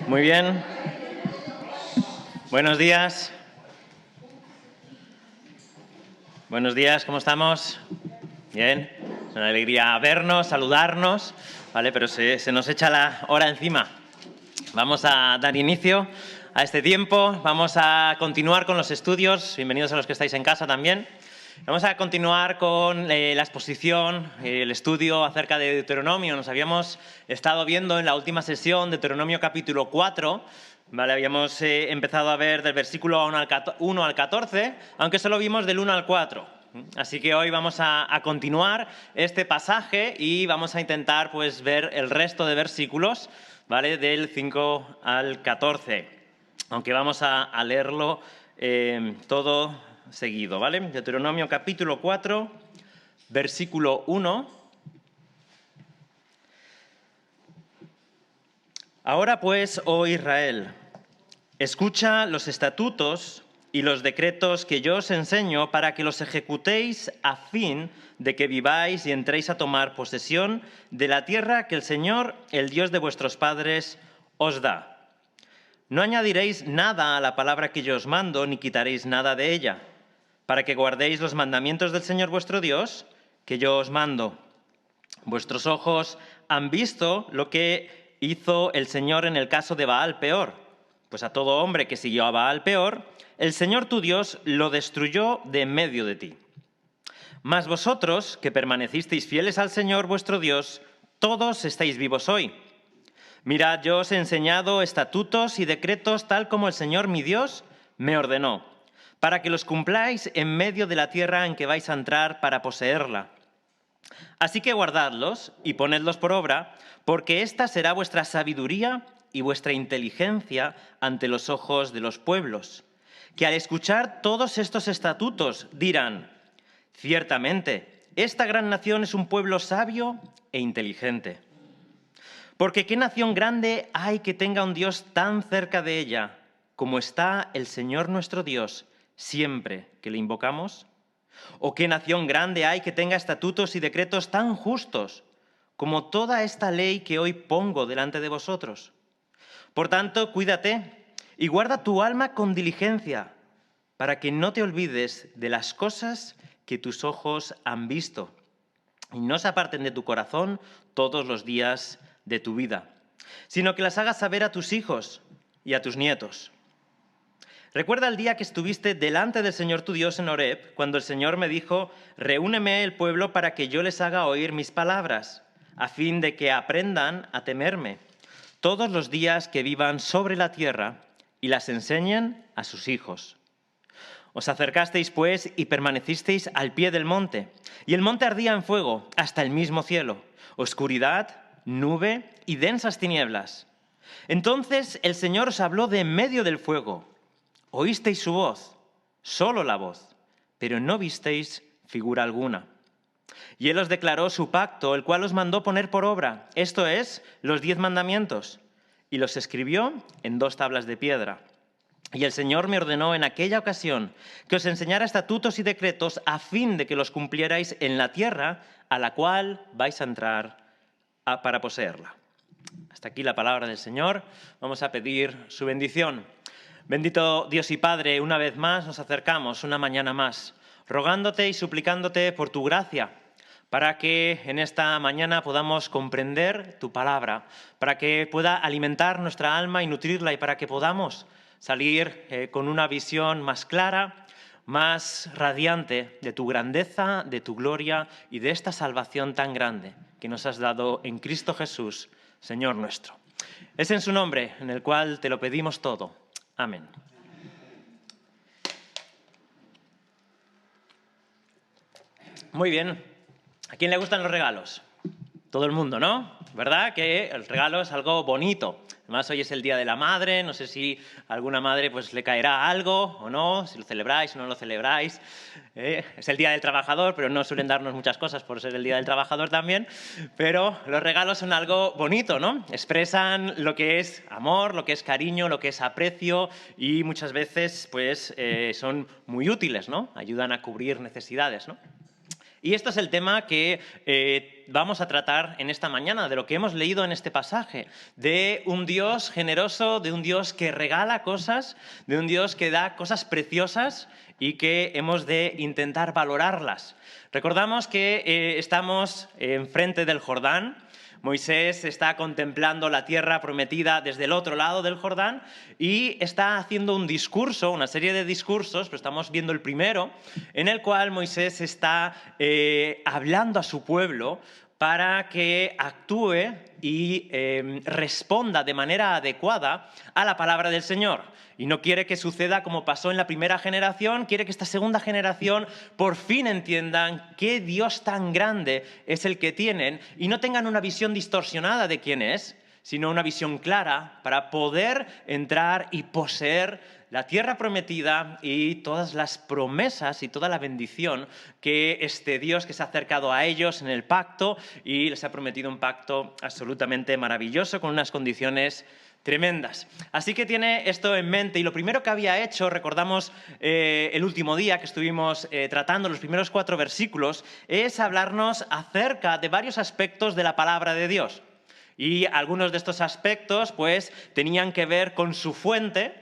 Muy bien. Buenos días. Buenos días, ¿cómo estamos? Bien. Es una alegría vernos, saludarnos, ¿vale? Pero se nos echa la hora encima. Vamos a dar inicio a este tiempo. Vamos a continuar con los estudios. Bienvenidos a los que estáis en casa también. Vamos a continuar con la exposición, el estudio acerca de Deuteronomio. Nos habíamos estado viendo en la última sesión Deuteronomio capítulo 4, ¿vale? Habíamos empezado a ver del versículo 1 al 14, aunque solo vimos del 1 al 4. Así que hoy vamos a continuar este pasaje y vamos a intentar pues, ver el resto de versículos, ¿vale? Del 5 al 14, aunque vamos a leerlo todo seguido, ¿vale? Deuteronomio capítulo 4, versículo 1. Ahora pues, oh Israel, escucha los estatutos y los decretos que yo os enseño para que los ejecutéis a fin de que viváis y entréis a tomar posesión de la tierra que el Señor, el Dios de vuestros padres, os da. No añadiréis nada a la palabra que yo os mando, ni quitaréis nada de ella, para que guardéis los mandamientos del Señor vuestro Dios, que yo os mando. Vuestros ojos han visto lo que hizo el Señor en el caso de Baal Peor. Pues a todo hombre que siguió a Baal Peor, el Señor tu Dios lo destruyó de en medio de ti. Mas vosotros, que permanecisteis fieles al Señor vuestro Dios, todos estáis vivos hoy. Mirad, yo os he enseñado estatutos y decretos tal como el Señor mi Dios me ordenó, para que los cumpláis en medio de la tierra en que vais a entrar para poseerla. Así que guardadlos y ponedlos por obra, porque esta será vuestra sabiduría y vuestra inteligencia ante los ojos de los pueblos, que al escuchar todos estos estatutos dirán: ciertamente, esta gran nación es un pueblo sabio e inteligente. Porque ¿qué nación grande hay que tenga un Dios tan cerca de ella como está el Señor nuestro Dios siempre que le invocamos? ¿O qué nación grande hay que tenga estatutos y decretos tan justos como toda esta ley que hoy pongo delante de vosotros? Por tanto, cuídate y guarda tu alma con diligencia, para que no te olvides de las cosas que tus ojos han visto y no se aparten de tu corazón todos los días de tu vida, sino que las hagas saber a tus hijos y a tus nietos. Recuerda el día que estuviste delante del Señor tu Dios en Horeb, cuando el Señor me dijo: reúneme el pueblo para que yo les haga oír mis palabras, a fin de que aprendan a temerme todos los días que vivan sobre la tierra y las enseñen a sus hijos. Os acercasteis, pues, y permanecisteis al pie del monte, y el monte ardía en fuego hasta el mismo cielo, oscuridad, nube y densas tinieblas. Entonces el Señor os habló de en medio del fuego. Oísteis su voz, solo la voz, pero no visteis figura alguna. Y Él os declaró su pacto, el cual os mandó poner por obra, esto es, los 10 mandamientos, y los escribió en 2 tablas de piedra. Y el Señor me ordenó en aquella ocasión que os enseñara estatutos y decretos a fin de que los cumplierais en la tierra a la cual vais a entrar para poseerla. Hasta aquí la palabra del Señor. Vamos a pedir su bendición. Bendito Dios y Padre, una vez más nos acercamos, una mañana más, rogándote y suplicándote por tu gracia, para que en esta mañana podamos comprender tu palabra, para que pueda alimentar nuestra alma y nutrirla, y para que podamos salir con una visión más clara, más radiante de tu grandeza, de tu gloria y de esta salvación tan grande que nos has dado en Cristo Jesús, Señor nuestro. Es en su nombre en el cual te lo pedimos todo. Amén. Muy bien. ¿A quién le gustan los regalos? Todo el mundo, ¿no? ¿Verdad? Que el regalo es algo bonito. Además, hoy es el Día de la Madre. No sé si a alguna madre pues, le caerá algo o no, si lo celebráis o no lo celebráis. Es el Día del Trabajador, pero no suelen darnos muchas cosas por ser el Día del Trabajador también. Pero los regalos son algo bonito, ¿no? Expresan lo que es amor, lo que es cariño, lo que es aprecio, y muchas veces pues, son muy útiles, ¿no? Ayudan a cubrir necesidades, ¿no? Y esto es el tema que vamos a tratar en esta mañana, de lo que hemos leído en este pasaje, de un Dios generoso, de un Dios que regala cosas, de un Dios que da cosas preciosas y que hemos de intentar valorarlas. Recordamos que estamos enfrente del Jordán. Moisés está contemplando la tierra prometida desde el otro lado del Jordán y está haciendo un discurso, una serie de discursos, pero estamos viendo el primero, en el cual Moisés está hablando a su pueblo para que actúe y responda de manera adecuada a la palabra del Señor. Y no quiere que suceda como pasó en la primera generación, quiere que esta segunda generación por fin entiendan qué Dios tan grande es el que tienen y no tengan una visión distorsionada de quién es, sino una visión clara para poder entrar y poseer la tierra prometida y todas las promesas y toda la bendición que este Dios que se ha acercado a ellos en el pacto y les ha prometido un pacto absolutamente maravilloso con unas condiciones tremendas. Así que tiene esto en mente y lo primero que había hecho, recordamos el último día que estuvimos tratando los primeros 4 versículos, es hablarnos acerca de varios aspectos de la palabra de Dios. Y algunos de estos aspectos pues tenían que ver con su fuente,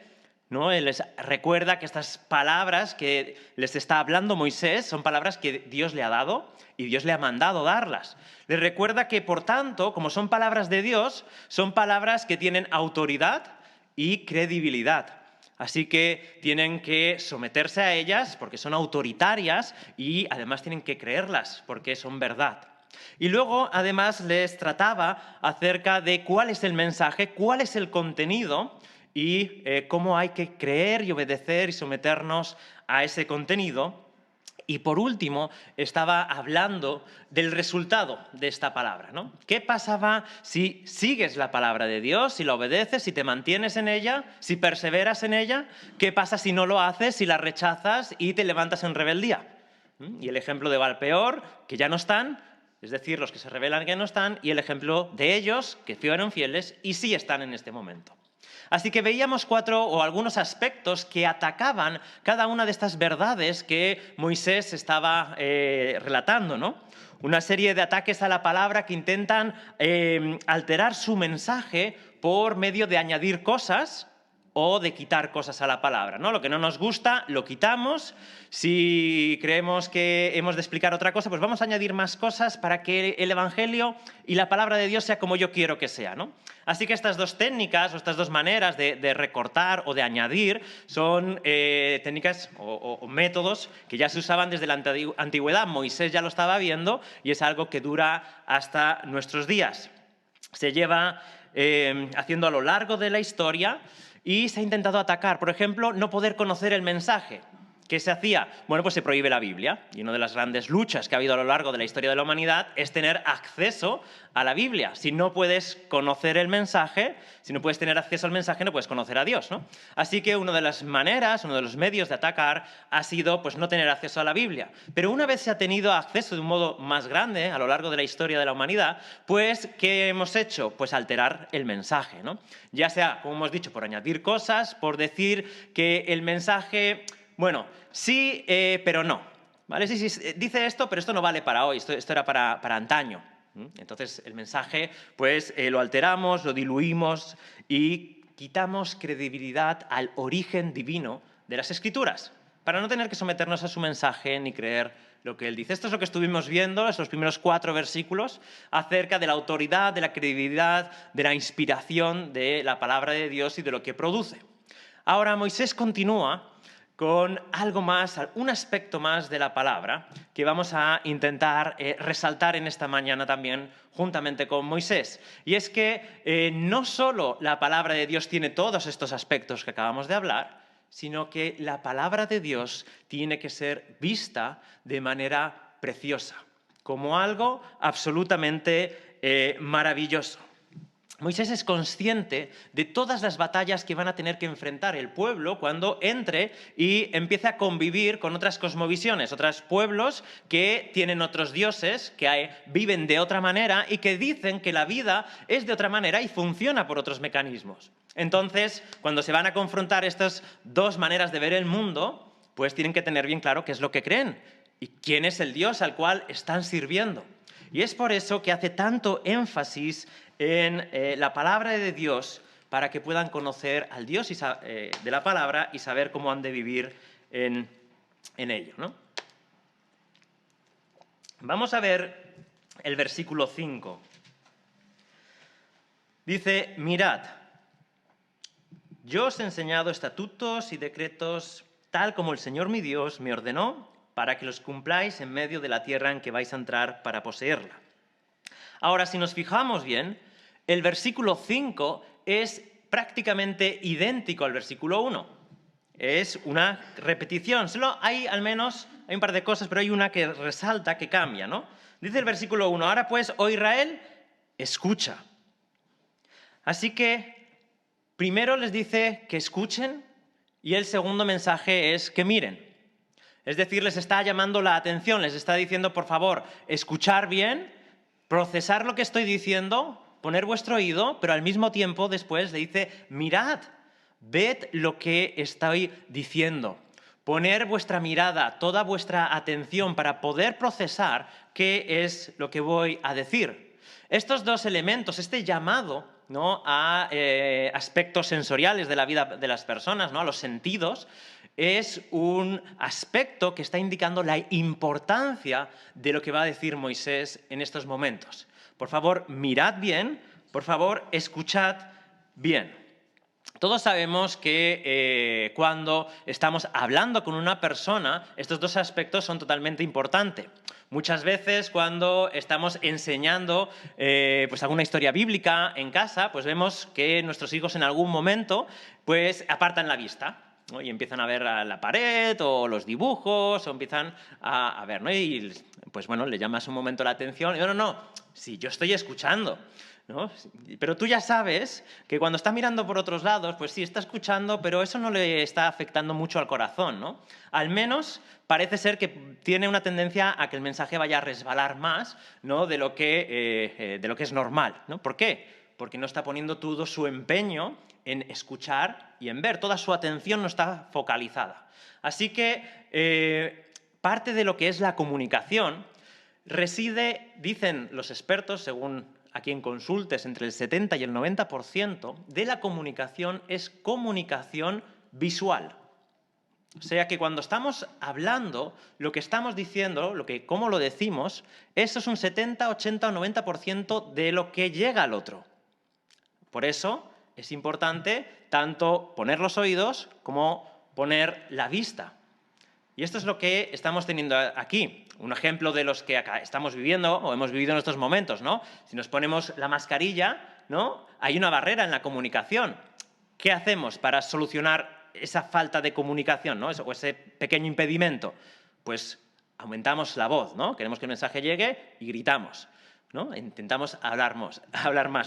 ¿no? Él les recuerda que estas palabras que les está hablando Moisés son palabras que Dios le ha dado y Dios le ha mandado darlas. Les recuerda que, por tanto, como son palabras de Dios, son palabras que tienen autoridad y credibilidad. Así que tienen que someterse a ellas porque son autoritarias y además tienen que creerlas porque son verdad. Y luego, además, les trataba acerca de cuál es el mensaje, cuál es el contenido y cómo hay que creer y obedecer y someternos a ese contenido. Y por último, estaba hablando del resultado de esta palabra, ¿no? ¿Qué pasaba si sigues la palabra de Dios, si la obedeces, si te mantienes en ella, si perseveras en ella? ¿Qué pasa si no lo haces, si la rechazas y te levantas en rebeldía? Y el ejemplo de Valpeor, que ya no están, es decir, los que se rebelan que no están, y el ejemplo de ellos, que fueron fieles y sí están en este momento. Así que veíamos 4 o algunos aspectos que atacaban cada una de estas verdades que Moisés estaba relatando, ¿no? Una serie de ataques a la palabra que intentan alterar su mensaje por medio de añadir cosas o de quitar cosas a la palabra, ¿no? Lo que no nos gusta, lo quitamos. Si creemos que hemos de explicar otra cosa, pues vamos a añadir más cosas para que el Evangelio y la palabra de Dios sea como yo quiero que sea, ¿no? Así que estas 2 técnicas o estas 2 maneras de recortar o de añadir son técnicas o métodos que ya se usaban desde la antigüedad. Moisés ya lo estaba viendo y es algo que dura hasta nuestros días. Se lleva haciendo a lo largo de la historia y se ha intentado atacar, por ejemplo, no poder conocer el mensaje. ¿Qué se hacía? Bueno, pues se prohíbe la Biblia. Y una de las grandes luchas que ha habido a lo largo de la historia de la humanidad es tener acceso a la Biblia. Si no puedes conocer el mensaje, si no puedes tener acceso al mensaje, no puedes conocer a Dios, ¿no? Así que una de las maneras, uno de los medios de atacar ha sido pues, no tener acceso a la Biblia. Pero una vez se ha tenido acceso de un modo más grande a lo largo de la historia de la humanidad, pues ¿qué hemos hecho? Pues alterar el mensaje, ¿no? Ya sea, como hemos dicho, por añadir cosas, por decir que el mensaje... Bueno, sí, pero no. ¿Vale? Sí, dice esto, pero esto no vale para hoy, esto era para antaño. Entonces, el mensaje, pues lo alteramos, lo diluimos y quitamos credibilidad al origen divino de las Escrituras, para no tener que someternos a su mensaje ni creer lo que él dice. Esto es lo que estuvimos viendo, estos primeros 4 versículos, acerca de la autoridad, de la credibilidad, de la inspiración de la palabra de Dios y de lo que produce. Ahora, Moisés continúa con algo más, un aspecto más de la palabra que vamos a intentar resaltar en esta mañana también juntamente con Moisés. Y es que no solo la palabra de Dios tiene todos estos aspectos que acabamos de hablar, sino que la palabra de Dios tiene que ser vista de manera preciosa, como algo absolutamente maravilloso. Moisés es consciente de todas las batallas que van a tener que enfrentar el pueblo cuando entre y empiece a convivir con otras cosmovisiones, otros pueblos que tienen otros dioses, que viven de otra manera y que dicen que la vida es de otra manera y funciona por otros mecanismos. Entonces, cuando se van a confrontar estas 2 maneras de ver el mundo, pues tienen que tener bien claro qué es lo que creen y quién es el Dios al cual están sirviendo. Y es por eso que hace tanto énfasis en la palabra de Dios para que puedan conocer al Dios de la palabra y saber cómo han de vivir en ello, ¿no? Vamos a ver el versículo 5. Dice, mirad, yo os he enseñado estatutos y decretos tal como el Señor mi Dios me ordenó para que los cumpláis en medio de la tierra en que vais a entrar para poseerla. Ahora, si nos fijamos bien, el versículo 5 es prácticamente idéntico al versículo 1. Es una repetición. Solo hay un par de cosas, pero hay una que resalta, que cambia, ¿no? Dice el versículo 1, ahora pues, oh Israel, escucha. Así que primero les dice que escuchen y el segundo mensaje es que miren. Es decir, les está llamando la atención, les está diciendo, por favor, escuchar bien, procesar lo que estoy diciendo, poner vuestro oído, pero al mismo tiempo después le dice, mirad, ved lo que estoy diciendo. Poner vuestra mirada, toda vuestra atención para poder procesar qué es lo que voy a decir. Estos dos elementos, este llamado, ¿no?, a aspectos sensoriales de la vida de las personas, ¿no?, a los sentidos, es un aspecto que está indicando la importancia de lo que va a decir Moisés en estos momentos. Por favor, mirad bien, por favor, escuchad bien. Todos sabemos que cuando estamos hablando con una persona, estos dos aspectos son totalmente importantes. Muchas veces cuando estamos enseñando pues alguna historia bíblica en casa, pues vemos que nuestros hijos en algún momento pues apartan la vista, ¿no?, y empiezan a ver la pared o los dibujos o empiezan a ver, ¿no? Y pues bueno, le llamas un momento la atención y no, sí, yo estoy escuchando, ¿no? Pero tú ya sabes que cuando está mirando por otros lados, pues sí, está escuchando, pero eso no le está afectando mucho al corazón, ¿no? Al menos parece ser que tiene una tendencia a que el mensaje vaya a resbalar más, ¿no?, de lo que es normal, ¿no? ¿Por qué? Porque no está poniendo todo su empeño en escuchar y en ver. Toda su atención no está focalizada. Así que parte de lo que es la comunicación reside, dicen los expertos, según a quien consultes, entre el 70 y el 90% de la comunicación es comunicación visual. O sea que cuando estamos hablando, lo que estamos diciendo, cómo lo decimos, eso es un 70, 80 o 90% de lo que llega al otro. Por eso es importante tanto poner los oídos como poner la vista. Y esto es lo que estamos teniendo aquí. Un ejemplo de los que acá estamos viviendo o hemos vivido en estos momentos, ¿no? Si nos ponemos la mascarilla, ¿no?, hay una barrera en la comunicación. ¿Qué hacemos para solucionar esa falta de comunicación, ¿no?, o ese pequeño impedimento? Pues aumentamos la voz, ¿no? Queremos que el mensaje llegue y gritamos, ¿no? Intentamos hablar más.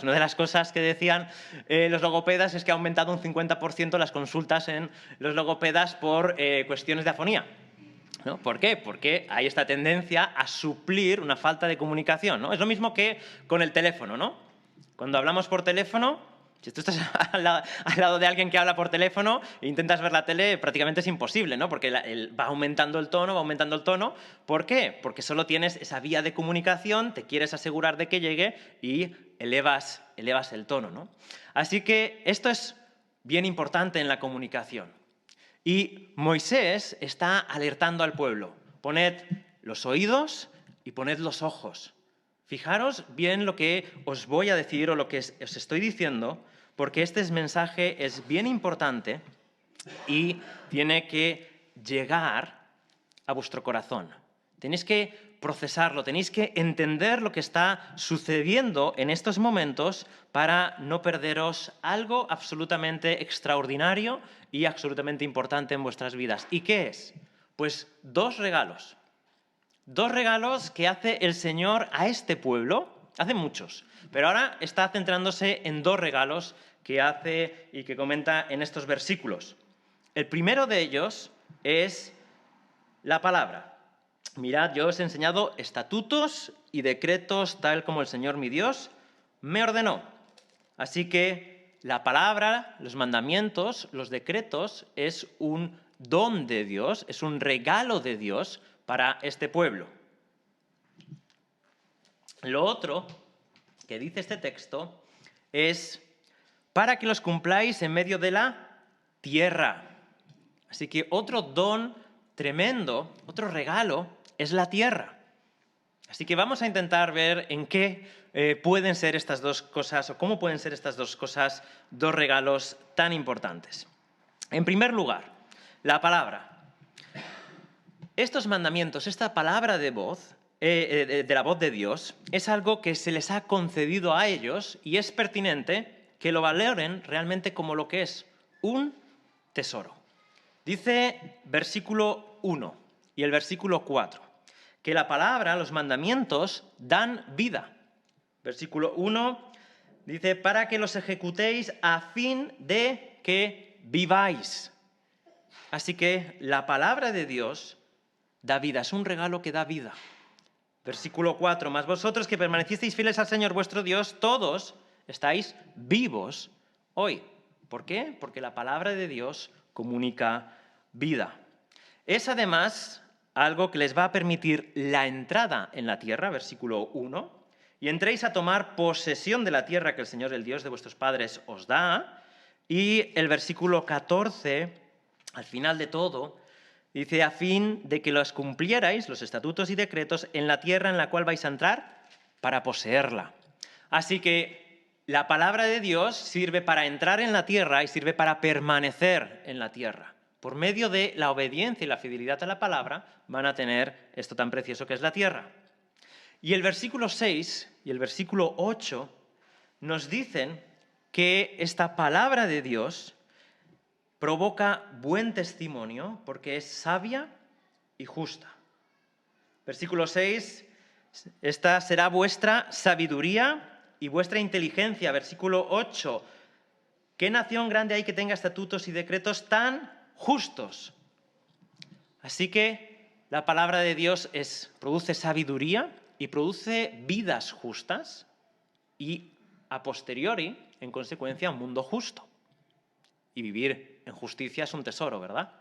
Una de las cosas que decían los logopedas es que ha aumentado un 50% las consultas en los logopedas por cuestiones de afonía, ¿no? ¿Por qué? Porque hay esta tendencia a suplir una falta de comunicación, ¿no? Es lo mismo que con el teléfono, ¿no? Cuando hablamos por teléfono, si tú estás al lado de alguien que habla por teléfono e intentas ver la tele, prácticamente es imposible, ¿no? Porque va aumentando el tono, ¿Por qué? Porque solo tienes esa vía de comunicación, te quieres asegurar de que llegue y elevas el tono, ¿no? Así que esto es bien importante en la comunicación. Y Moisés está alertando al pueblo. Poned los oídos y poned los ojos. Fijaros bien lo que os voy a decir o lo que os estoy diciendo, porque este mensaje es bien importante y tiene que llegar a vuestro corazón. Tenéis que procesarlo, tenéis que entender lo que está sucediendo en estos momentos para no perderos algo absolutamente extraordinario y absolutamente importante en vuestras vidas. ¿Y qué es? Pues dos regalos. Dos regalos que hace el Señor a este pueblo. Hace muchos, pero ahora está centrándose en dos regalos que hace y que comenta en estos versículos. El primero de ellos es la palabra. Mirad, yo os he enseñado estatutos y decretos tal como el Señor mi Dios me ordenó. Así que la palabra, los mandamientos, los decretos es un don de Dios, es un regalo de Dios para este pueblo. Lo otro que dice este texto es para que los cumpláis en medio de la tierra. Así que otro don tremendo, otro regalo, es la tierra. Así que vamos a intentar ver en qué pueden ser estas dos cosas, o cómo pueden ser estas dos cosas, dos regalos tan importantes. En primer lugar, la palabra. Estos mandamientos, esta palabra de voz, de la voz de Dios, es algo que se les ha concedido a ellos y es pertinente que lo valoren realmente como lo que es, un tesoro. Dice versículo 1 y el versículo 4, que la palabra, los mandamientos, dan vida. Versículo 1 dice, para que los ejecutéis a fin de que viváis. Así que la palabra de Dios da vida, es un regalo que da vida. Versículo 4, mas vosotros que permanecisteis fieles al Señor vuestro Dios, todos estáis vivos hoy. ¿Por qué? Porque la palabra de Dios comunica vida. Es además algo que les va a permitir la entrada en la tierra, versículo 1, y entréis a tomar posesión de la tierra que el Señor, el Dios de vuestros padres, os da. Y el versículo 14, al final de todo, dice, a fin de que los cumplierais, los estatutos y decretos, en la tierra en la cual vais a entrar para poseerla. Así que la palabra de Dios sirve para entrar en la tierra y sirve para permanecer en la tierra. Por medio de la obediencia y la fidelidad a la palabra van a tener esto tan precioso que es la tierra. Y el versículo 6 y el versículo 8 nos dicen que esta palabra de Dios provoca buen testimonio porque es sabia y justa. Versículo 6, esta será vuestra sabiduría y vuestra inteligencia. Versículo 8, ¿qué nación grande hay que tenga estatutos y decretos tan justos? Así que la palabra de Dios produce sabiduría y produce vidas justas y a posteriori, en consecuencia, un mundo justo. Y vivir en justicia es un tesoro, ¿verdad?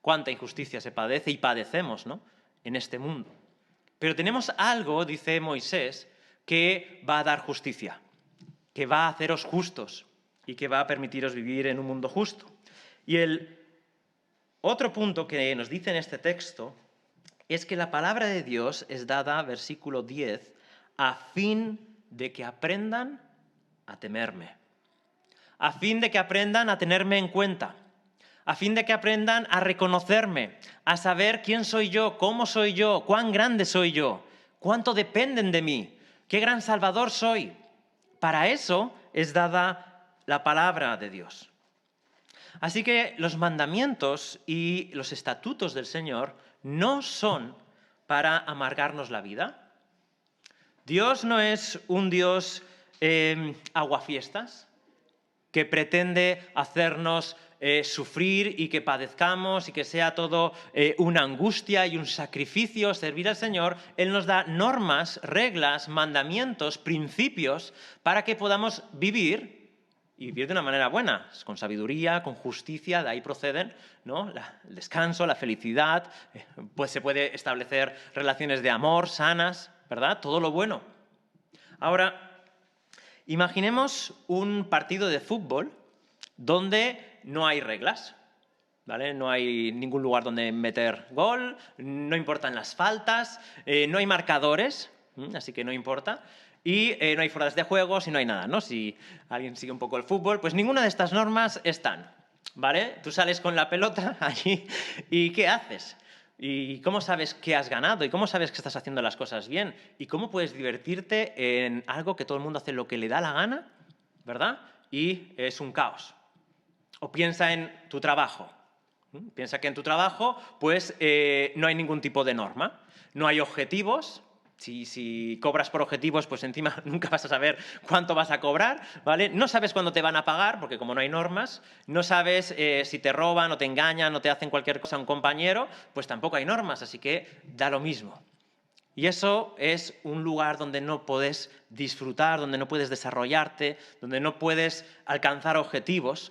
Cuánta injusticia se padece y padecemos, ¿no?, en este mundo. Pero tenemos algo, dice Moisés, que va a dar justicia, que va a haceros justos y que va a permitiros vivir en un mundo justo. Y el otro punto que nos dice en este texto es que la palabra de Dios es dada, versículo 10, a fin de que aprendan a temerme. A fin de que aprendan a tenerme en cuenta, a fin de que aprendan a reconocerme, a saber quién soy yo, cómo soy yo, cuán grande soy yo, cuánto dependen de mí, qué gran Salvador soy. Para eso es dada la palabra de Dios. Así que los mandamientos y los estatutos del Señor no son para amargarnos la vida. Dios no es un Dios aguafiestas, que pretende hacernos sufrir y que padezcamos y que sea todo una angustia y un sacrificio servir al Señor. Él nos da normas, reglas, mandamientos, principios para que podamos vivir y vivir de una manera buena, con sabiduría, con justicia, de ahí proceden, ¿no?, el descanso, la felicidad, pues se puede establecer relaciones de amor sanas, ¿verdad? Todo lo bueno. Ahora, imaginemos un partido de fútbol donde no hay reglas, ¿vale? No hay ningún lugar donde meter gol, no importan las faltas, no hay marcadores, así que no importa, y no hay fueras de juegos y no hay nada, ¿no? Si alguien sigue un poco el fútbol, pues ninguna de estas normas están, ¿vale? Tú sales con la pelota allí y ¿qué haces? ¿Y cómo sabes que has ganado? ¿Y cómo sabes que estás haciendo las cosas bien? ¿Y cómo puedes divertirte en algo que todo el mundo hace lo que le da la gana, ¿verdad? Y es un caos. O piensa en tu trabajo. Piensa que en tu trabajo pues, no hay ningún tipo de norma. No hay objetivos. Si cobras por objetivos, pues encima nunca vas a saber cuánto vas a cobrar, ¿vale? No sabes cuándo te van a pagar, porque como no hay normas, no sabes si te roban o te engañan o te hacen cualquier cosa a un compañero, pues tampoco hay normas, así que da lo mismo. Y eso es un lugar donde no puedes disfrutar, donde no puedes desarrollarte, donde no puedes alcanzar objetivos.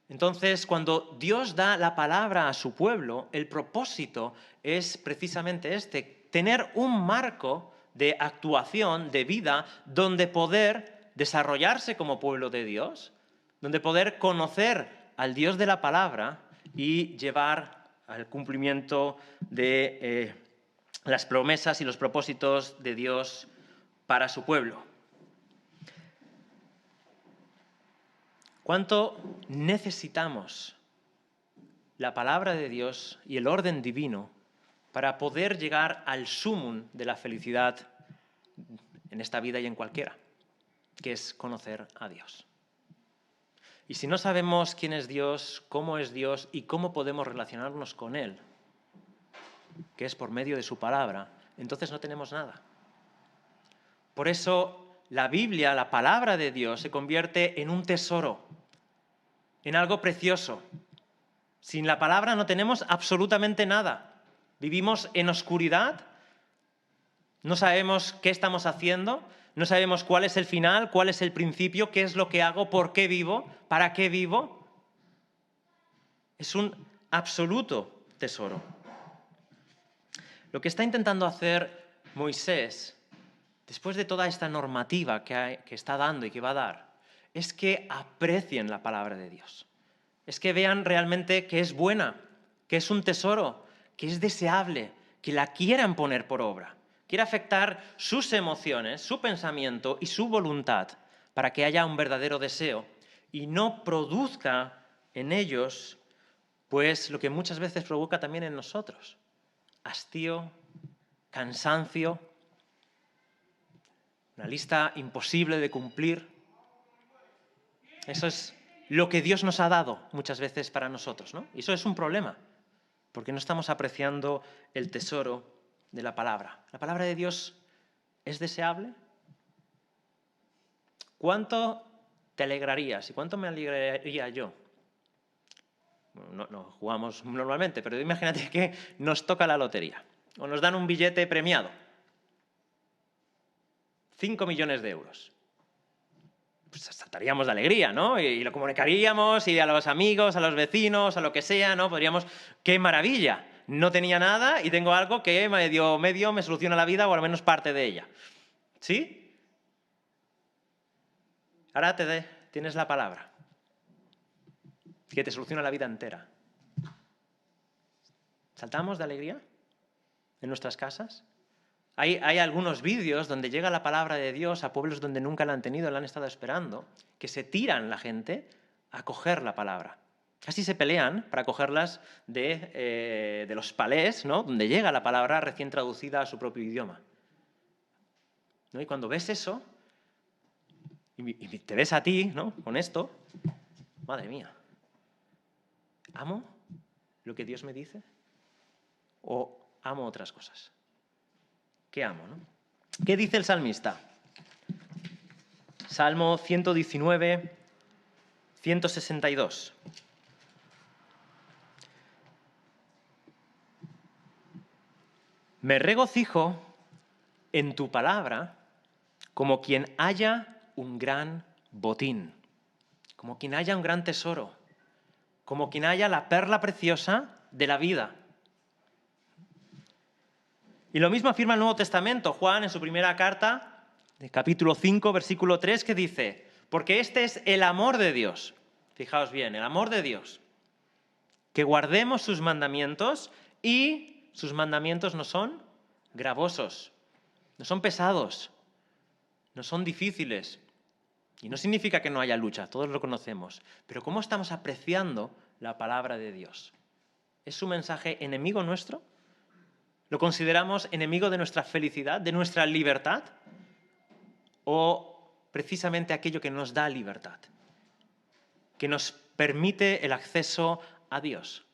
Entonces, cuando Dios da la palabra a su pueblo, el propósito es precisamente este: tener un marco de actuación, de vida, donde poder desarrollarse como pueblo de Dios, donde poder conocer al Dios de la palabra y llevar al cumplimiento de las promesas y los propósitos de Dios para su pueblo. ¿Cuánto necesitamos la palabra de Dios y el orden divino para poder llegar al sumum de la felicidad en esta vida y en cualquiera, que es conocer a Dios? Y si no sabemos quién es Dios y cómo podemos relacionarnos con Él, que es por medio de su palabra, entonces no tenemos nada. Por eso la Biblia, la palabra de Dios, se convierte en un tesoro, en algo precioso. Sin la palabra no tenemos absolutamente nada. Vivimos en oscuridad, no sabemos qué estamos haciendo, no sabemos cuál es el final, cuál es el principio, qué es lo que hago, por qué vivo, para qué vivo. Es un absoluto tesoro. Lo que está intentando hacer Moisés, después de toda esta normativa que está dando y que va a dar, es que aprecien la palabra de Dios. Es que vean realmente que es buena, que es un tesoro, que es deseable, que la quieran poner por obra. Quiere afectar sus emociones, su pensamiento y su voluntad para que haya un verdadero deseo y no produzca en ellos pues lo que muchas veces provoca también en nosotros: hastío, cansancio, una lista imposible de cumplir. Eso es lo que Dios nos ha dado muchas veces para nosotros, ¿no? Y eso es un problema, porque no estamos apreciando el tesoro de la palabra. ¿La palabra de Dios es deseable? ¿Cuánto te alegrarías y cuánto me alegraría yo? Bueno, no jugamos normalmente, pero imagínate que nos toca la lotería o nos dan un billete premiado. 5 millones de euros. Pues saltaríamos de alegría, ¿no? Y lo comunicaríamos y a los amigos, a los vecinos, a lo que sea, ¿no? Podríamos, ¡qué maravilla! No tenía nada y tengo algo que medio me soluciona la vida o al menos parte de ella. ¿Sí? Ahora tienes la palabra, que te soluciona la vida entera. ¿Saltamos de alegría en nuestras casas? Hay algunos vídeos donde llega la palabra de Dios a pueblos donde nunca la han tenido, la han estado esperando, que se tiran la gente a coger la palabra. Casi se pelean para cogerlas de los palés, ¿no? Donde llega la palabra recién traducida a su propio idioma, ¿no? Y cuando ves eso, y te ves a ti, ¿no? Con esto, madre mía, ¿amo lo que Dios me dice o amo otras cosas? ¿Qué amo, no? ¿Qué dice el salmista? Salmo 119, 162. Me regocijo en tu palabra como quien haya un gran botín, como quien haya un gran tesoro, como quien haya la perla preciosa de la vida. Y lo mismo afirma el Nuevo Testamento, Juan en su primera carta, de capítulo 5, versículo 3, que dice: porque este es el amor de Dios. Fijaos bien, el amor de Dios. Que guardemos sus mandamientos, y sus mandamientos no son gravosos, no son pesados, no son difíciles. Y no significa que no haya lucha, todos lo conocemos. Pero ¿cómo estamos apreciando la palabra de Dios? ¿Es su mensaje enemigo nuestro? ¿Lo consideramos enemigo de nuestra felicidad, de nuestra libertad? ¿O precisamente aquello que nos da libertad, que nos permite el acceso a Dios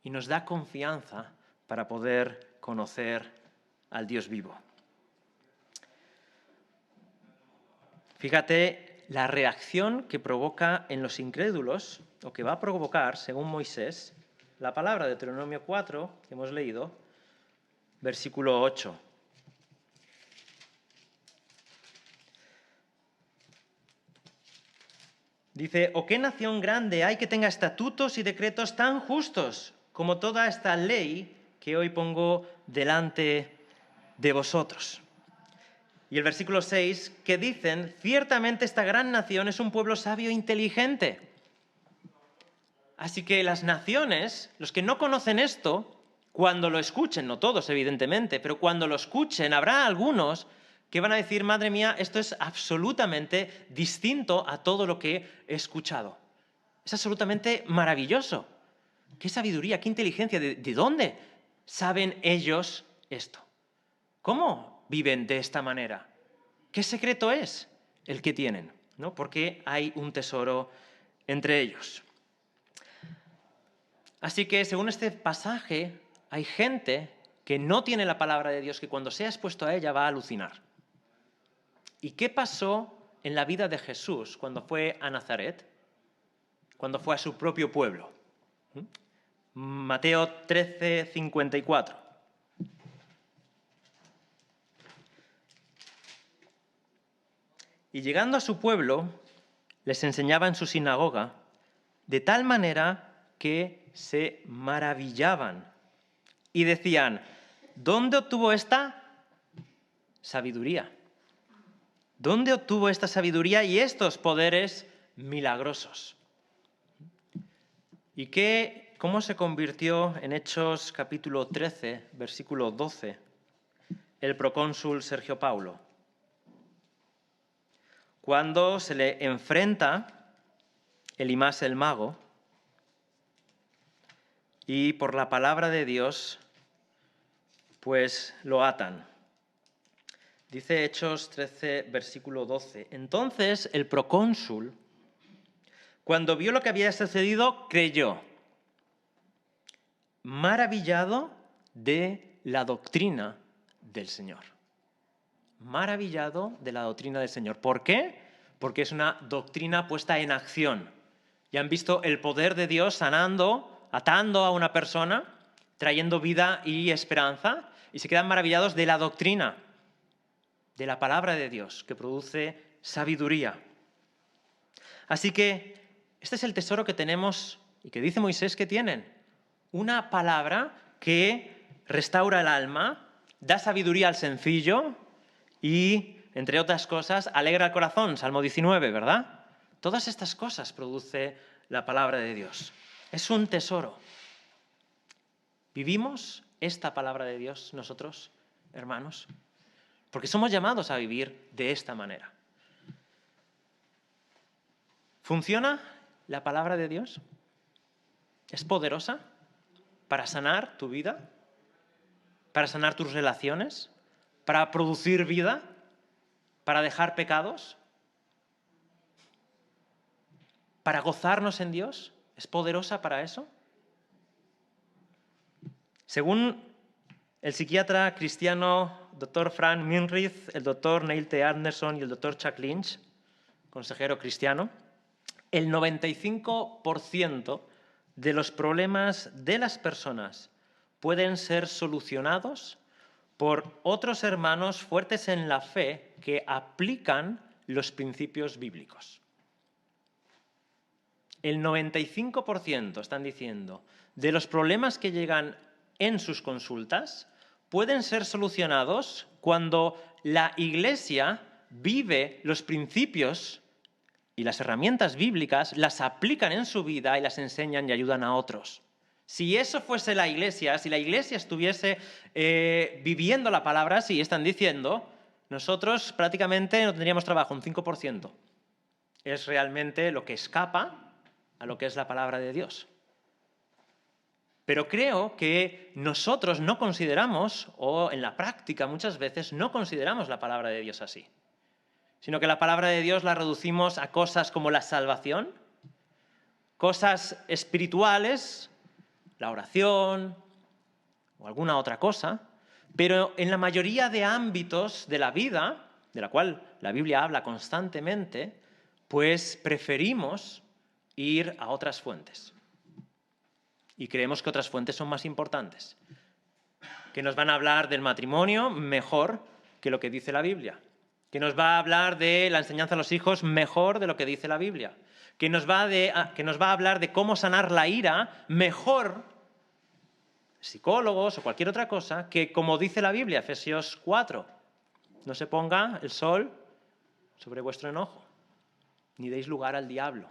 y nos da confianza para poder conocer al Dios vivo? Fíjate la reacción que provoca en los incrédulos, o que va a provocar, según Moisés, la palabra de Deuteronomio 4, que hemos leído, versículo 8. Dice: ¿o qué nación grande hay que tenga estatutos y decretos tan justos como toda esta ley que hoy pongo delante de vosotros? y el versículo 6, que dicen, ciertamente esta gran nación es un pueblo sabio e inteligente. Así que las naciones, los que no conocen esto, cuando lo escuchen, no todos evidentemente, pero cuando lo escuchen habrá algunos que van a decir, madre mía, esto es absolutamente distinto a todo lo que he escuchado. Es absolutamente maravilloso. Qué sabiduría, qué inteligencia, ¿de dónde saben ellos esto? ¿Cómo viven de esta manera? ¿Qué secreto es el que tienen? ¿No? Porque hay un tesoro entre ellos. Así que, según este pasaje, hay gente que no tiene la palabra de Dios, que cuando sea expuesto a ella va a alucinar. ¿Y qué pasó en la vida de Jesús cuando fue a Nazaret? Cuando fue a su propio pueblo. Mateo 13, 54. Y llegando a su pueblo, les enseñaba en su sinagoga, de tal manera que se maravillaban y decían, ¿dónde obtuvo esta sabiduría? ¿Dónde obtuvo esta sabiduría y estos poderes milagrosos? ¿Y cómo se convirtió en Hechos capítulo 13, versículo 12, el procónsul Sergio Paulo? Cuando se le enfrenta Elimás el mago y por la palabra de Dios, pues lo atan. Dice Hechos 13, versículo 12. Entonces el procónsul, cuando vio lo que había sucedido, creyó, maravillado de la doctrina del Señor. Maravillado de la doctrina del Señor. ¿Por qué? Porque es una doctrina puesta en acción. Y han visto el poder de Dios sanando, atando a una persona, trayendo vida y esperanza, y se quedan maravillados de la doctrina, de la palabra de Dios, que produce sabiduría. Así que este es el tesoro que tenemos y que dice Moisés que tienen. Una palabra que restaura el alma, da sabiduría al sencillo y, entre otras cosas, alegra el corazón. Salmo 19, ¿verdad? Todas estas cosas produce la palabra de Dios. Es un tesoro. ¿Vivimos esta palabra de Dios nosotros, hermanos? Porque somos llamados a vivir de esta manera. ¿Funciona la palabra de Dios? ¿Es poderosa para sanar tu vida? ¿Para sanar tus relaciones? ¿Para producir vida? ¿Para dejar pecados? ¿Para gozarnos en Dios? ¿Es poderosa para eso? Según el psiquiatra cristiano Dr. Frank Minrith, el Dr. Neil T. Anderson y el Dr. Chuck Lynch, consejero cristiano, el 95% de los problemas de las personas pueden ser solucionados por otros hermanos fuertes en la fe que aplican los principios bíblicos. El 95%, están diciendo, de los problemas que llegan en sus consultas pueden ser solucionados cuando la Iglesia vive los principios y las herramientas bíblicas, las aplican en su vida y las enseñan y ayudan a otros. Si eso fuese la Iglesia, si la Iglesia estuviese viviendo la palabra, así están diciendo, nosotros prácticamente no tendríamos trabajo, un 5%. Es realmente lo que escapa a lo que es la palabra de Dios. Pero creo que nosotros no consideramos, o en la práctica muchas veces, no consideramos la palabra de Dios así. Sino que la palabra de Dios la reducimos a cosas como la salvación, cosas espirituales, la oración o alguna otra cosa, pero en la mayoría de ámbitos de la vida, de la cual la Biblia habla constantemente, pues preferimos ir a otras fuentes. Y creemos que otras fuentes son más importantes, que nos van a hablar del matrimonio mejor que lo que dice la Biblia, que nos va a hablar de la enseñanza a los hijos mejor de lo que dice la Biblia, que nos va a hablar de cómo sanar la ira mejor psicólogos o cualquier otra cosa que como dice la Biblia, Efesios 4. no se ponga el sol sobre vuestro enojo, ni deis lugar al diablo.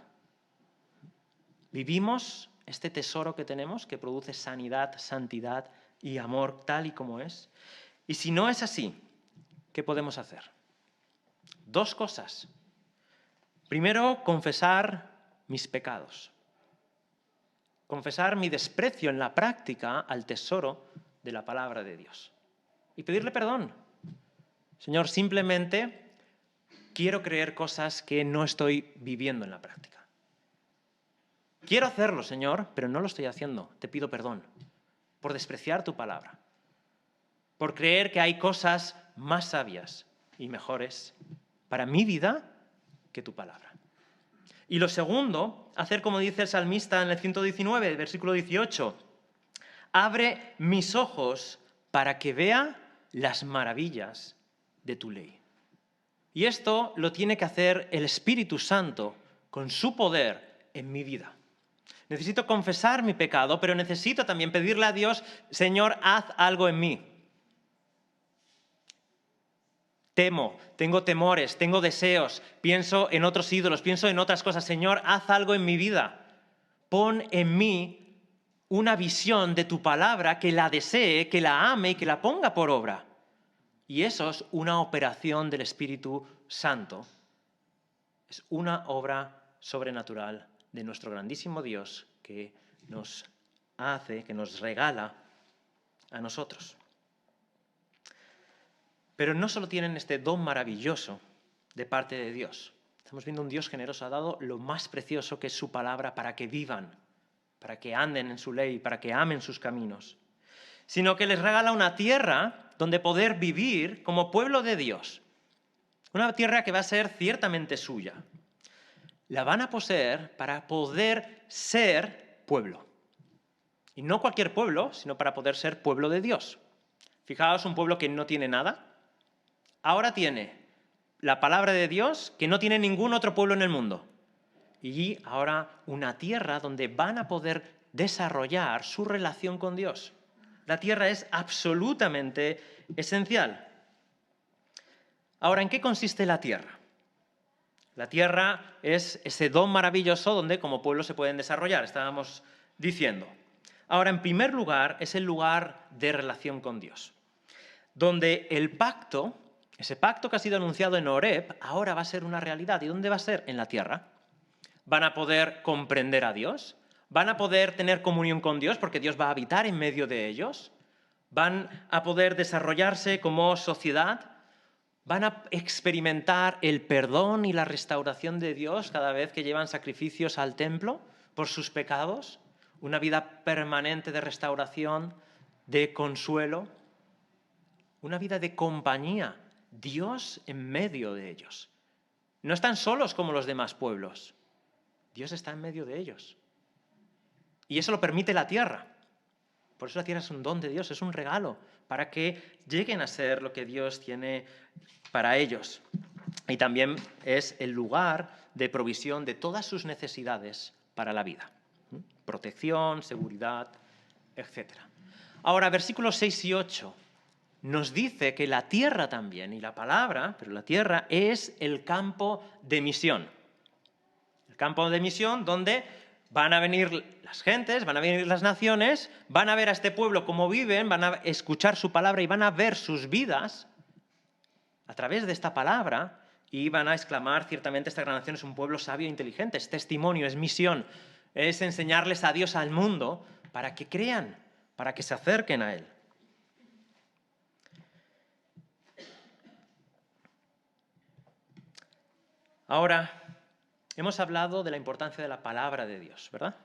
Vivimos este tesoro que tenemos, que produce sanidad, santidad y amor tal y como es. Y si no es así, ¿qué podemos hacer? Dos cosas. Primero, confesar mis pecados. Confesar mi desprecio en la práctica al tesoro de la palabra de Dios. Y pedirle perdón. Señor, simplemente quiero creer cosas que no estoy viviendo en la práctica. Quiero hacerlo, Señor, pero no lo estoy haciendo. Te pido perdón por despreciar tu palabra, por creer que hay cosas más sabias y mejores para mi vida que tu palabra. Y lo segundo, hacer como dice el salmista en el 119, versículo 18. Abre mis ojos para que vea las maravillas de tu ley. Y esto lo tiene que hacer el Espíritu Santo con su poder en mi vida. Necesito confesar mi pecado, pero necesito también pedirle a Dios, Señor, haz algo en mí. Temo, tengo temores, tengo deseos, pienso en otros ídolos, pienso en otras cosas. Señor, haz algo en mi vida. Pon en mí una visión de tu palabra que la desee, que la ame y que la ponga por obra. Y eso es una operación del Espíritu Santo. Es una obra sobrenatural de nuestro grandísimo Dios que nos hace, que nos regala a nosotros. Pero no solo tienen este don maravilloso de parte de Dios. Estamos viendo un Dios generoso. Ha dado lo más precioso que es su palabra para que vivan, para que anden en su ley, para que amen sus caminos. Sino que les regala una tierra donde poder vivir como pueblo de Dios. Una tierra que va a ser ciertamente suya. La van a poseer para poder ser pueblo. Y no cualquier pueblo, sino para poder ser pueblo de Dios. Fijaos, un pueblo que no tiene nada, ahora tiene la palabra de Dios que no tiene ningún otro pueblo en el mundo. Y ahora una tierra donde van a poder desarrollar su relación con Dios. La tierra es absolutamente esencial. Ahora, ¿en qué consiste la tierra? La tierra es ese don maravilloso donde como pueblo se pueden desarrollar, estábamos diciendo. Ahora, en primer lugar, es el lugar de relación con Dios, donde el pacto, ese pacto que ha sido anunciado en Horeb, ahora va a ser una realidad. ¿Y dónde va a ser? En la tierra. Van a poder comprender a Dios, van a poder tener comunión con Dios porque Dios va a habitar en medio de ellos, van a poder desarrollarse como sociedad, van a experimentar el perdón y la restauración de Dios cada vez que llevan sacrificios al templo por sus pecados, una vida permanente de restauración, de consuelo, una vida de compañía, Dios en medio de ellos. No están solos como los demás pueblos, Dios está en medio de ellos. Y eso lo permite la tierra. Por eso la tierra es un don de Dios, es un regalo, para que lleguen a ser lo que Dios tiene para ellos. Y también es el lugar de provisión de todas sus necesidades para la vida. Protección, seguridad, etc. Ahora, versículos 6 y 8 nos dice que la tierra también, y la palabra, pero la tierra es el campo de misión. El campo de misión donde van a venir las gentes, van a venir las naciones, van a ver a este pueblo cómo viven, van a escuchar su palabra y van a ver sus vidas a través de esta palabra y van a exclamar, ciertamente esta gran nación es un pueblo sabio e inteligente, es testimonio, es misión, es enseñarles a Dios al mundo para que crean, para que se acerquen a Él. Ahora, hemos hablado de la importancia de la palabra de Dios, ¿verdad?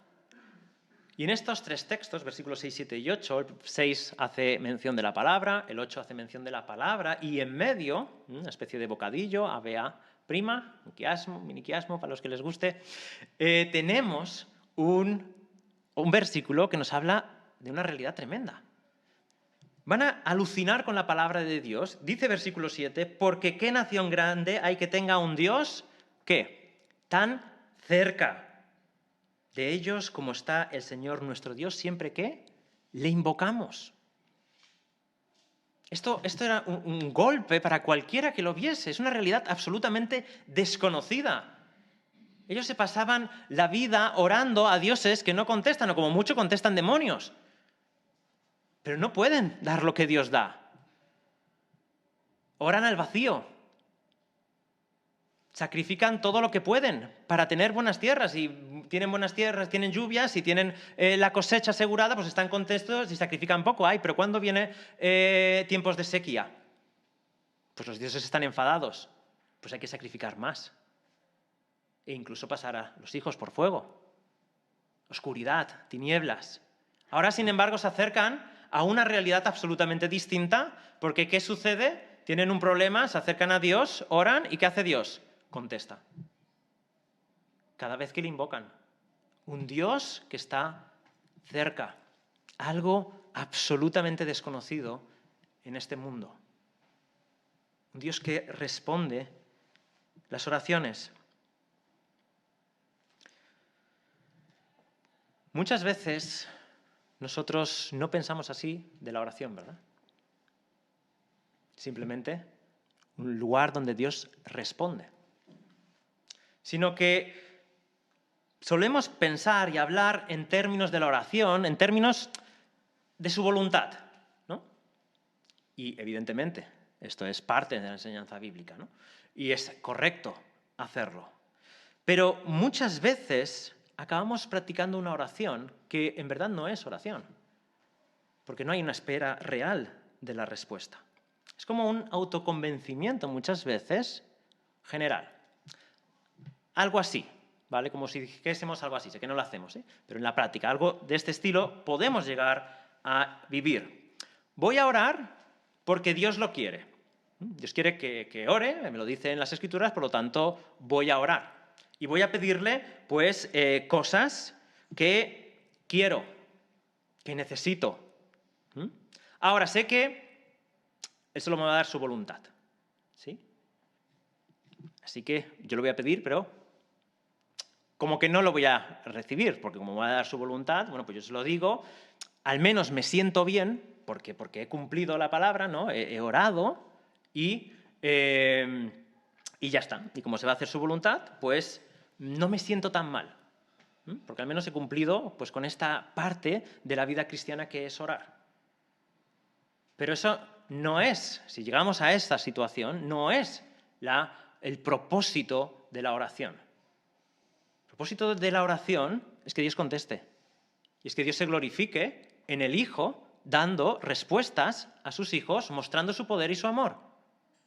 Y en estos tres textos, versículos 6, 7 y 8, el 6 hace mención de la palabra, el 8 hace mención de la palabra, y en medio, una especie de bocadillo, ABA prima, miniquiasmo, para los que les guste, tenemos un versículo que nos habla de una realidad tremenda. Van a alucinar con la palabra de Dios. Dice versículo 7, porque qué nación grande hay que tenga un Dios, ¿qué? Tan cerca de ellos como está el Señor nuestro Dios siempre que le invocamos. Esto era un golpe para cualquiera que lo viese. Es una realidad absolutamente desconocida. Ellos se pasaban la vida orando a dioses que no contestan, o como mucho contestan demonios. Pero no pueden dar lo que Dios da. Oran al vacío. Sacrifican todo lo que pueden para tener buenas tierras. Y tienen buenas tierras, tienen lluvias, y tienen la cosecha asegurada, pues están contentos y sacrifican poco. Ay, pero ¿cuándo vienen tiempos de sequía? Pues los dioses están enfadados. Pues hay que sacrificar más. E incluso pasar a los hijos por fuego. Oscuridad, tinieblas. Ahora, sin embargo, se acercan a una realidad absolutamente distinta, porque ¿qué sucede? Tienen un problema, se acercan a Dios, oran, ¿y qué hace Dios? Contesta. Cada vez que le invocan. Un Dios que está cerca. Algo absolutamente desconocido en este mundo. Un Dios que responde las oraciones. Muchas veces nosotros no pensamos así de la oración, ¿verdad? Simplemente un lugar donde Dios responde. Sino que solemos pensar y hablar en términos de la oración, en términos de su voluntad, ¿no? Y evidentemente, esto es parte de la enseñanza bíblica, ¿no? Y es correcto hacerlo. Pero muchas veces acabamos practicando una oración que en verdad no es oración, porque no hay una espera real de la respuesta. Es como un autoconvencimiento muchas veces general. Algo así, ¿vale? Como si dijésemos algo así, sé que no lo hacemos, ¿eh? Pero en la práctica, algo de este estilo podemos llegar a vivir. Voy a orar porque Dios lo quiere. Dios quiere que ore, me lo dice en las Escrituras, por lo tanto voy a orar. Y voy a pedirle, pues, cosas que quiero, que necesito. Ahora, sé que Él solo me va a dar su voluntad, ¿sí? Así que yo lo voy a pedir, pero como que no lo voy a recibir, porque como me va a dar su voluntad, bueno, pues yo se lo digo, al menos me siento bien, porque he cumplido la palabra, ¿no? He orado y ya está. Y como se va a hacer su voluntad, pues no me siento tan mal, porque al menos he cumplido pues, con esta parte de la vida cristiana que es orar. Pero eso no es, si llegamos a esta situación, no es el propósito de la oración. El propósito de la oración es que Dios conteste. Y es que Dios se glorifique en el Hijo, dando respuestas a sus hijos, mostrando su poder y su amor.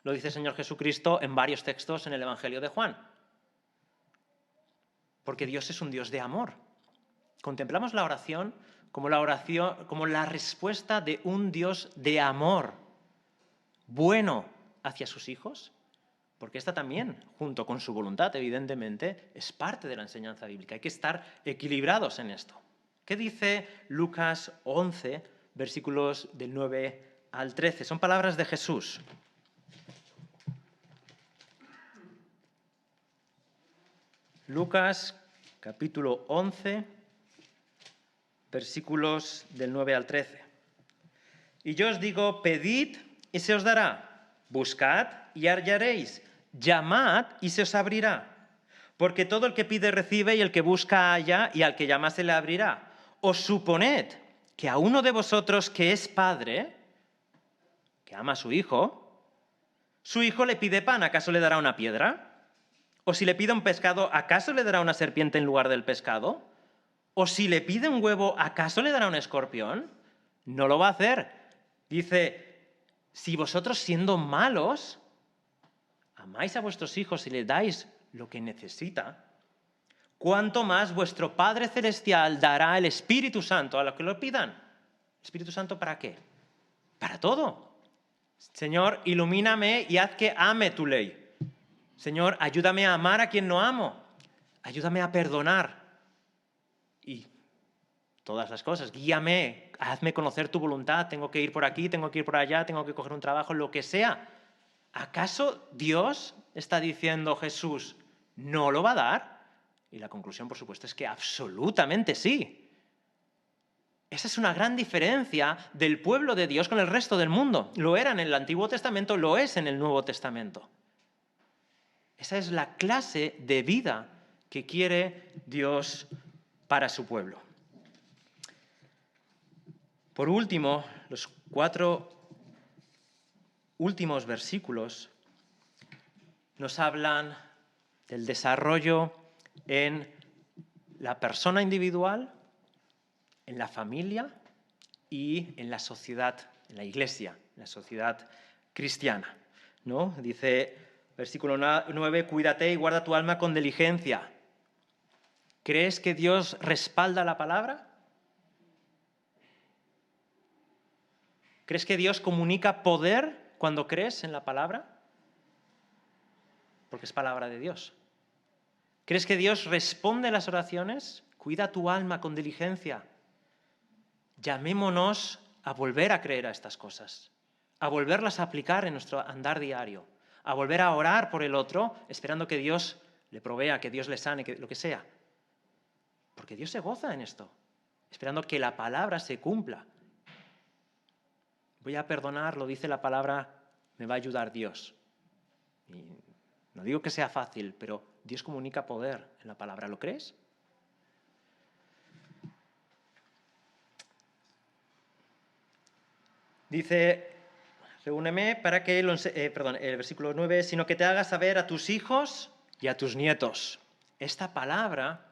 Lo dice el Señor Jesucristo en varios textos en el Evangelio de Juan. Porque Dios es un Dios de amor. Contemplamos la oración como la respuesta de un Dios de amor, bueno hacia sus hijos, porque esta también, junto con su voluntad, evidentemente, es parte de la enseñanza bíblica. Hay que estar equilibrados en esto. ¿Qué dice Lucas 11, versículos del 9 al 13? Son palabras de Jesús. Lucas, capítulo 11, versículos del 9 al 13. Y yo os digo, pedid y se os dará, buscad y hallaréis, llamad y se os abrirá. Porque todo el que pide recibe, y el que busca halla, y al que llama se le abrirá. Os suponed que a uno de vosotros que es padre, que ama a su hijo le pide pan, ¿acaso le dará una piedra? ¿O si le pide un pescado, acaso le dará una serpiente en lugar del pescado? ¿O si le pide un huevo, acaso le dará un escorpión? No lo va a hacer. Dice, si vosotros siendo malos, amáis a vuestros hijos y le dais lo que necesita, ¿cuánto más vuestro Padre Celestial dará el Espíritu Santo a los que lo pidan? ¿El Espíritu Santo para qué? Para todo. Señor, ilumíname y haz que ame tu ley. Señor, ayúdame a amar a quien no amo. Ayúdame a perdonar. Y todas las cosas. Guíame, hazme conocer tu voluntad. Tengo que ir por aquí, tengo que ir por allá, tengo que coger un trabajo, lo que sea. ¿Acaso Dios está diciendo, Jesús, no lo va a dar? Y la conclusión, por supuesto, es que absolutamente sí. Esa es una gran diferencia del pueblo de Dios con el resto del mundo. Lo era en el Antiguo Testamento, lo es en el Nuevo Testamento. Esa es la clase de vida que quiere Dios para su pueblo. Por último, los 4 últimos versículos nos hablan del desarrollo en la persona individual, en la familia y en la sociedad, en la iglesia, en la sociedad cristiana, ¿no? Dice, versículo 9, cuídate y guarda tu alma con diligencia. ¿Crees que Dios respalda la palabra? ¿Crees que Dios comunica poder cuando crees en la palabra? Porque es palabra de Dios. ¿Crees que Dios responde a las oraciones? Cuida tu alma con diligencia. Llamémonos a volver a creer a estas cosas, a volverlas a aplicar en nuestro andar diario, a volver a orar por el otro, esperando que Dios le provea, que Dios le sane, que lo que sea. Porque Dios se goza en esto, esperando que la palabra se cumpla. Voy a perdonar, lo dice la palabra, me va a ayudar Dios. Y no digo que sea fácil, pero Dios comunica poder en la palabra. ¿Lo crees? Dice, reúneme para que, el versículo 9, sino que te hagas saber a tus hijos y a tus nietos esta palabra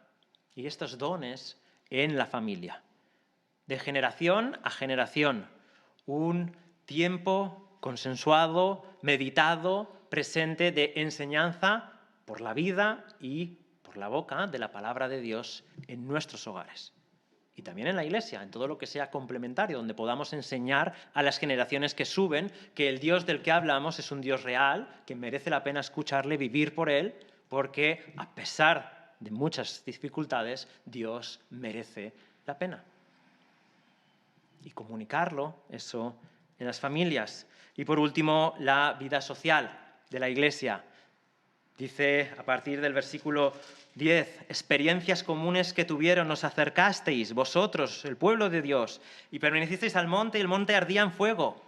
y estos dones en la familia. De generación a generación, un tiempo consensuado, meditado, presente de enseñanza por la vida y por la boca de la palabra de Dios en nuestros hogares. Y también en la iglesia, en todo lo que sea complementario, donde podamos enseñar a las generaciones que suben que el Dios del que hablamos es un Dios real, que merece la pena escucharle, vivir por él, porque a pesar de muchas dificultades, Dios merece la pena. Y comunicarlo, eso, en las familias. Y por último, la vida social de la iglesia. Dice a partir del versículo 10, experiencias comunes que tuvieron, os acercasteis, vosotros, el pueblo de Dios, y permanecisteis al monte, y el monte ardía en fuego,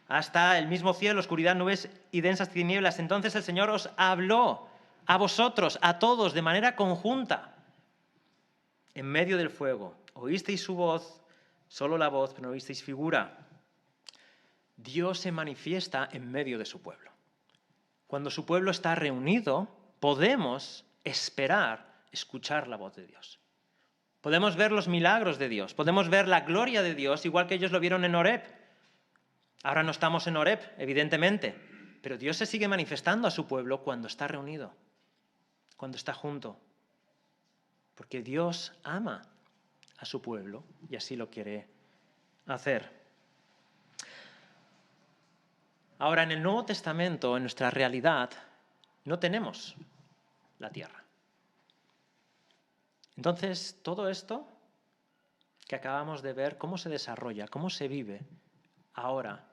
hasta el mismo cielo, oscuridad, nubes y densas tinieblas. Entonces el Señor os habló a vosotros, a todos, de manera conjunta, en medio del fuego. Oísteis su voz, solo la voz, pero no oísteis figura. Dios se manifiesta en medio de su pueblo. Cuando su pueblo está reunido, podemos esperar escuchar la voz de Dios. Podemos ver los milagros de Dios, podemos ver la gloria de Dios, igual que ellos lo vieron en Horeb. Ahora no estamos en Horeb, evidentemente, pero Dios se sigue manifestando a su pueblo cuando está reunido, cuando está junto, porque Dios ama a su pueblo y así lo quiere hacer. Ahora, en el Nuevo Testamento, en nuestra realidad, no tenemos la tierra. Entonces, todo esto que acabamos de ver, cómo se desarrolla, cómo se vive ahora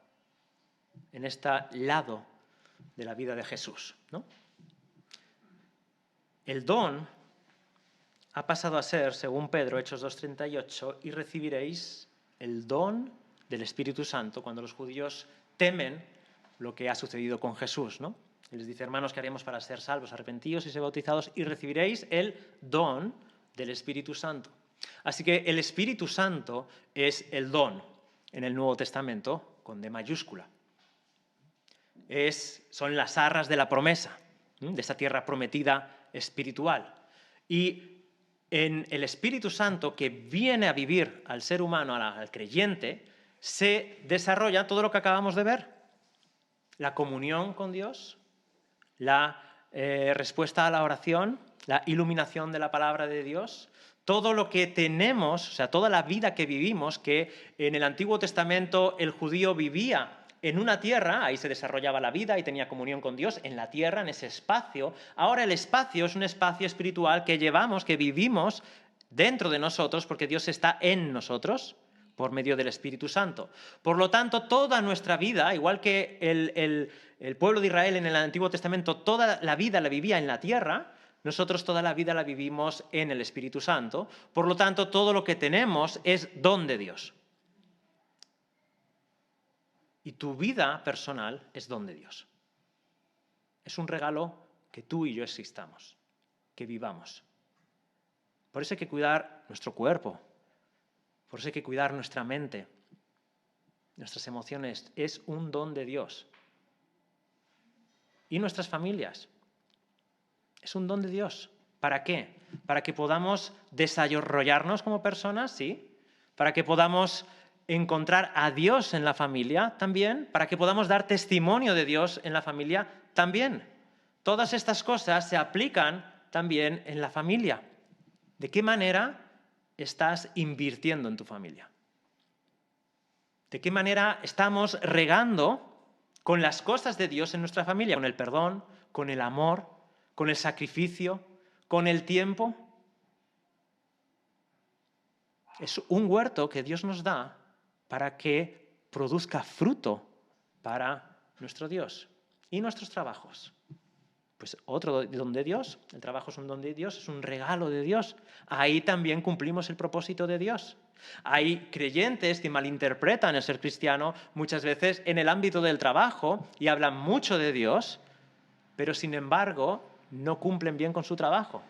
en este lado de la vida de Jesús, ¿no? El don ha pasado a ser, según Pedro, Hechos 2:38, y recibiréis el don del Espíritu Santo cuando los judíos temen lo que ha sucedido con Jesús, ¿no? Y les dice, hermanos, ¿qué haremos para ser salvos? Arrepentíos y sed bautizados y recibiréis el don del Espíritu Santo. Así que el Espíritu Santo es el don en el Nuevo Testamento con D mayúscula. Son las arras de la promesa, de esa tierra prometida espiritual. Y en el Espíritu Santo que viene a vivir al ser humano, al creyente, se desarrolla todo lo que acabamos de ver. La comunión con Dios, la respuesta a la oración, la iluminación de la palabra de Dios, todo lo que tenemos, o sea, toda la vida que vivimos, que en el Antiguo Testamento el judío vivía en una tierra, ahí se desarrollaba la vida y tenía comunión con Dios, en la tierra, en ese espacio. Ahora el espacio es un espacio espiritual que llevamos, que vivimos dentro de nosotros, porque Dios está en nosotros, por medio del Espíritu Santo. Por lo tanto, toda nuestra vida, igual que el pueblo de Israel en el Antiguo Testamento, toda la vida la vivía en la tierra, nosotros toda la vida la vivimos en el Espíritu Santo, por lo tanto todo lo que tenemos es don de Dios. Y tu vida personal es don de Dios. Es un regalo que tú y yo existamos, que vivamos. Por eso hay que cuidar nuestro cuerpo, por eso hay que cuidar nuestra mente, nuestras emociones. Es un don de Dios. Y nuestras familias. Es un don de Dios. ¿Para qué? Para que podamos desarrollarnos como personas, sí. Para que podamos encontrar a Dios en la familia, también. Para que podamos dar testimonio de Dios en la familia, también. Todas estas cosas se aplican también en la familia. ¿De qué manera estás invirtiendo en tu familia? ¿De qué manera estamos regando con las cosas de Dios en nuestra familia? Con el perdón, con el amor, con el sacrificio, con el tiempo. Es un huerto que Dios nos da para que produzca fruto para nuestro Dios y nuestros trabajos. Pues otro don de Dios, el trabajo es un don de Dios, es un regalo de Dios. Ahí también cumplimos el propósito de Dios. Hay creyentes que malinterpretan el ser cristiano muchas veces en el ámbito del trabajo y hablan mucho de Dios, pero sin embargo no cumplen bien con su trabajo.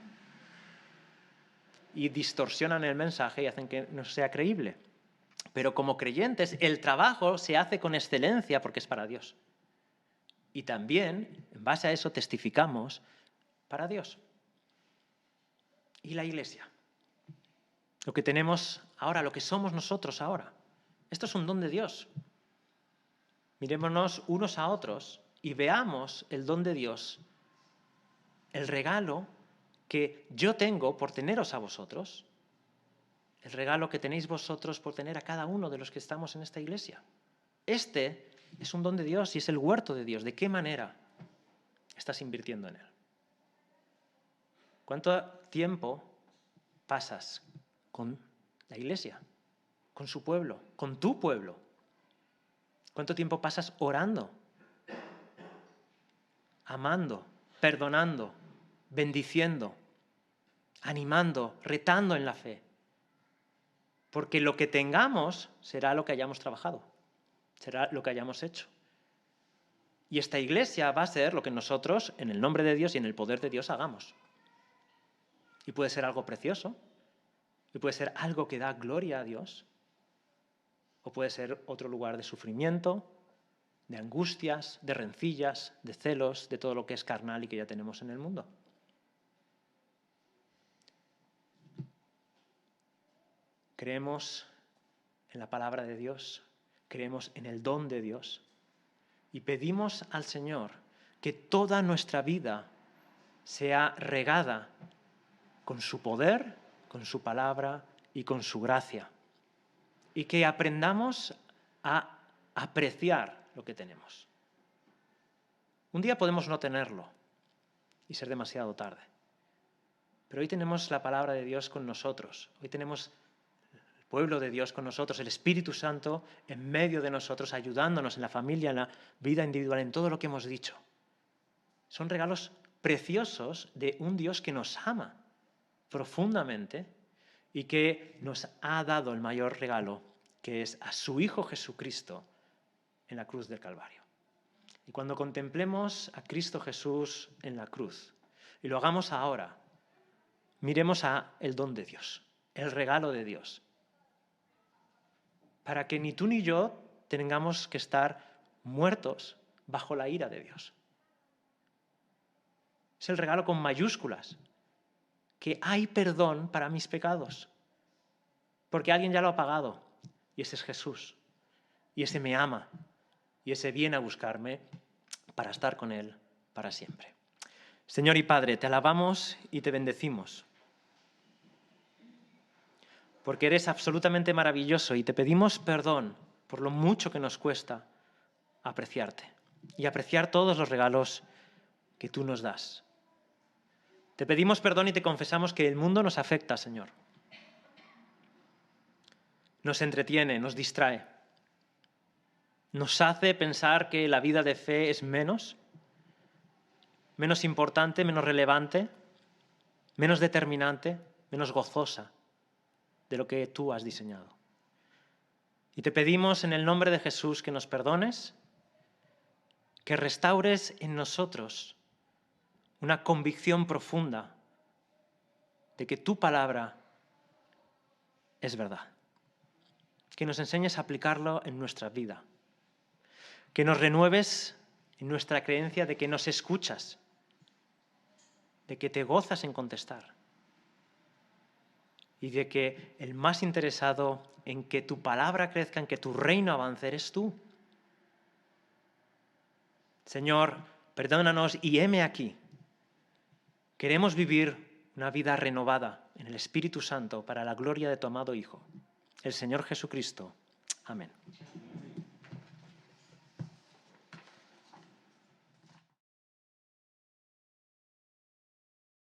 Y distorsionan el mensaje y hacen que no sea creíble. Pero como creyentes, el trabajo se hace con excelencia porque es para Dios. Y también, en base a eso, testificamos para Dios. Y la Iglesia. Lo que tenemos ahora, lo que somos nosotros ahora. Esto es un don de Dios. Mirémonos unos a otros y veamos el don de Dios, el regalo que yo tengo por teneros a vosotros, el regalo que tenéis vosotros por tener a cada uno de los que estamos en esta iglesia. Este es un don de Dios y es el huerto de Dios. ¿De qué manera estás invirtiendo en él? ¿Cuánto tiempo pasas con la iglesia, con su pueblo, con tu pueblo? ¿Cuánto tiempo pasas orando, amando, perdonando, bendiciendo, animando, retando en la fe? Porque lo que tengamos será lo que hayamos trabajado, será lo que hayamos hecho. Y esta iglesia va a ser lo que nosotros, en el nombre de Dios y en el poder de Dios, hagamos. Y puede ser algo precioso, y puede ser algo que da gloria a Dios, o puede ser otro lugar de sufrimiento, de angustias, de rencillas, de celos, de todo lo que es carnal y que ya tenemos en el mundo. Creemos en la palabra de Dios, creemos en el don de Dios y pedimos al Señor que toda nuestra vida sea regada con su poder, con su palabra y con su gracia. Y que aprendamos a apreciar lo que tenemos. Un día podemos no tenerlo y ser demasiado tarde. Pero hoy tenemos la palabra de Dios con nosotros. Hoy tenemos el pueblo de Dios con nosotros, el Espíritu Santo en medio de nosotros, ayudándonos en la familia, en la vida individual, en todo lo que hemos dicho. Son regalos preciosos de un Dios que nos ama profundamente y que nos ha dado el mayor regalo, que es a su Hijo Jesucristo en la cruz del Calvario. Y cuando contemplemos a Cristo Jesús en la cruz, y lo hagamos ahora, miremos a el don de Dios, el regalo de Dios, para que ni tú ni yo tengamos que estar muertos bajo la ira de Dios. Es el regalo con mayúsculas, que hay perdón para mis pecados, porque alguien ya lo ha pagado, y ese es Jesús, y ese me ama, y ese viene a buscarme para estar con Él para siempre. Señor y Padre, te alabamos y te bendecimos, porque eres absolutamente maravilloso y te pedimos perdón por lo mucho que nos cuesta apreciarte y apreciar todos los regalos que tú nos das. Te pedimos perdón y te confesamos que el mundo nos afecta, Señor. Nos entretiene, nos distrae. Nos hace pensar que la vida de fe es menos importante, menos relevante, menos determinante, menos gozosa de lo que tú has diseñado. Y te pedimos en el nombre de Jesús que nos perdones, que restaures en nosotros una convicción profunda de que tu palabra es verdad. Que nos enseñes a aplicarlo en nuestra vida. Que nos renueves en nuestra creencia de que nos escuchas, de que te gozas en contestar y de que el más interesado en que tu palabra crezca, en que tu reino avance, eres tú. Señor, perdónanos y heme aquí. Queremos vivir una vida renovada en el Espíritu Santo para la gloria de tu amado Hijo, el Señor Jesucristo. Amén.